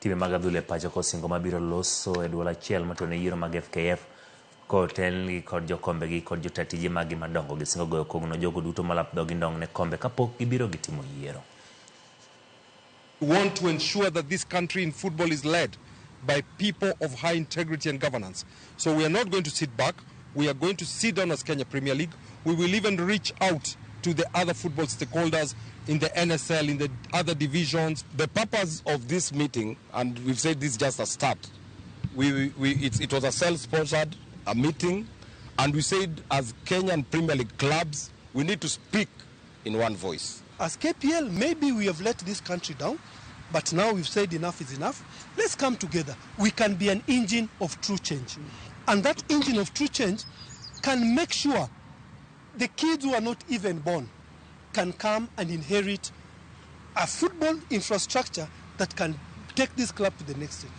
Timbe mag adhula e pacho kosingo mabiro loso e duol achiel matone yiero mag FKF kotelni kod jokombegi kod jotatije magi madongo gisingo goyo kogno jogo duto malap dhogi ndong ne kombe kapok gibiro gitimo yiero. We want to ensure that this country in football is led by people of high integrity and governance. So we are not going to sit back. We are going to sit down as Kenya Premier League. We will even reach out to the other football stakeholders in the NSL, in the other divisions. The purpose of this meeting, and we've said this is just a start, it was a self-sponsored meeting, and we said as Kenyan Premier League clubs, we need to speak in one voice. As KPL, maybe we have let this country down, but now we've said enough is enough. Let's come together. We can be an engine of true change. And that engine of true change can make sure the kids who are not even born can come and inherit a football infrastructure that can take this club to the next stage.